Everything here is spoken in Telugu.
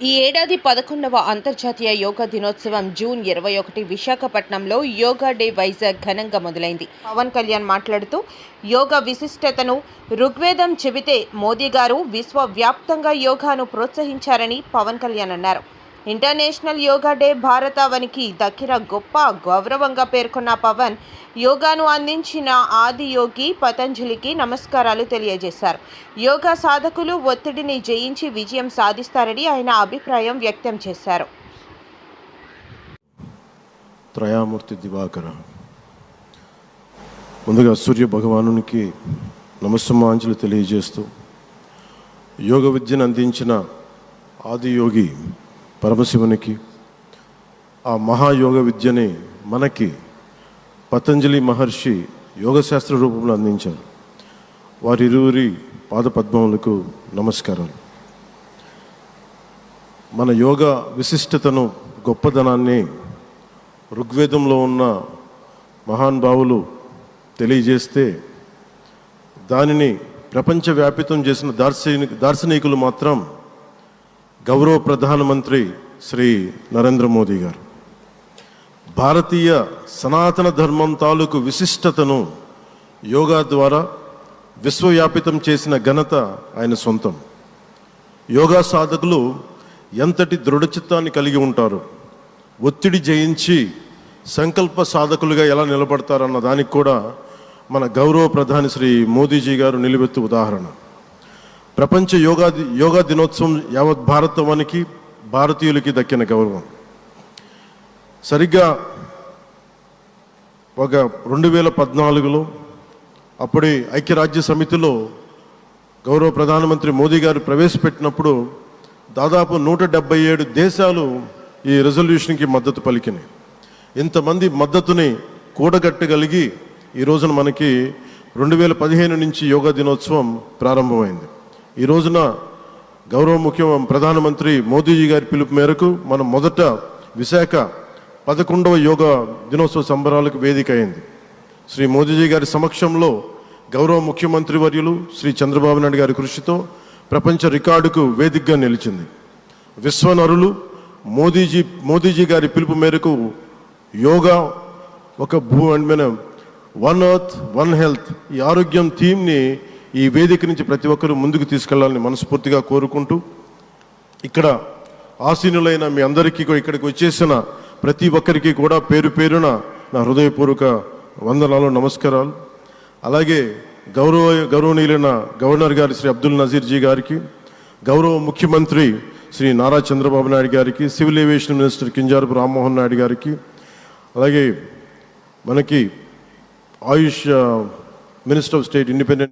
ఈ ఏడాది 11వ అంతర్జాతీయ యోగా దినోత్సవం జూన్ 21 విశాఖపట్నంలో యోగా డే వైజాగ్ ఘనంగా మొదలైంది. పవన్ కళ్యాణ్ మాట్లాడుతూ యోగా విశిష్టతను ఋగ్వేదం చెబితే మోదీ గారు విశ్వవ్యాప్తంగా యోగాను ప్రోత్సహించారని పవన్ కళ్యాణ్ అన్నారు. ఇంటర్నేషనల్ యోగా డే భారతావనికి దక్కిన గొప్ప గౌరవంగా పేర్కొన్న పవన్ యోగాను అందించిన ఆది యోగి పతంజలికి నమస్కారాలు తెలియజేశారు. యోగా సాధకులు ఒత్తిడిని జయించి విజయం సాధిస్తారని ఆయన అభిప్రాయం వ్యక్తం చేశారు. త్రయామూర్తి దివాకర, ముందుగా సూర్య భగవానునికి నమస్సమాంజలి తెలియజేస్తూ యోగ విద్యను అందించిన ఆది యోగి పరమశివునికి, ఆ మహాయోగ విద్యని మనకి పతంజలి మహర్షి యోగశాస్త్ర రూపంలో అందించారు. వారిరువురి పాదపద్మములకు నమస్కారాలు. మన యోగ విశిష్టతను, గొప్పదనాన్ని ఋగ్వేదంలో ఉన్న మహానుభావులు తెలియజేస్తే దానిని ప్రపంచవ్యాపితం చేసిన దార్శనికులు మాత్రం గౌరవ ప్రధానమంత్రి శ్రీ నరేంద్ర మోదీ గారు. భారతీయ సనాతన ధర్మం తాలూకు విశిష్టతను యోగా ద్వారా విశ్వవ్యాపితం చేసిన ఘనత ఆయన సొంతం. యోగా సాధకులు ఎంతటి దృఢచిత్తాన్ని కలిగి ఉంటారు, ఒత్తిడి జయించి సంకల్ప సాధకులుగా ఎలా నిలబడతారన్న దానికి కూడా మన గౌరవ ప్రధాని శ్రీ మోదీజీ గారు నిలువెత్తు ఉదాహరణ. ప్రపంచ యోగా దినోత్సవం యావత్ భారతవానికి, భారతీయులకి దక్కిన గౌరవం. సరిగ్గా ఒక 2014లో అప్పుడే ఐక్యరాజ్య సమితిలో గౌరవ ప్రధానమంత్రి మోదీ గారు ప్రవేశపెట్టినప్పుడు దాదాపు 177 దేశాలు ఈ రెజల్యూషన్కి మద్దతు పలికినాయి. ఇంతమంది మద్దతుని కూడగట్టగలిగి ఈ రోజున మనకి 2015 నుంచి యోగా దినోత్సవం ప్రారంభమైంది. ఈ రోజున గౌరవ ప్రధానమంత్రి మోదీజీ గారి పిలుపు మేరకు మనం మొదట విశాఖ 11వ యోగా దినోత్సవ సంబరాలకు వేదిక అయింది. శ్రీ మోదీజీ గారి సమక్షంలో గౌరవ ముఖ్యమంత్రి వర్యులు శ్రీ చంద్రబాబు నాయుడు గారి కృషితో ప్రపంచ రికార్డుకు వేదికగా నిలిచింది. విశ్వనరులు మోదీజీ గారి పిలుపు మేరకు యోగా ఒక వన్ ఎర్త్ వన్ హెల్త్, ఈ ఆరోగ్యం థీమ్ని ఈ వేదిక నుంచి ప్రతి ఒక్కరూ ముందుకు తీసుకెళ్లాలని మనస్ఫూర్తిగా కోరుకుంటూ, ఇక్కడ ఆసీనులైన మీ అందరికీ ఇక్కడికి వచ్చేసిన ప్రతి ఒక్కరికి కూడా పేరు పేరున నా హృదయపూర్వక వందనాలు, నమస్కారాలు. అలాగే గౌరవనీయులైన గవర్నర్ గారి శ్రీ అబ్దుల్ నజీర్ జీ గారికి, గౌరవ ముఖ్యమంత్రి శ్రీ నారా చంద్రబాబు నాయుడు గారికి, civil aviation minister Kinjarapu Rammohan Naidu గారికి, అలాగే మనకి ఆయుష్ మినిస్టర్ ఆఫ్ స్టేట్ ఇండిపెండెంట్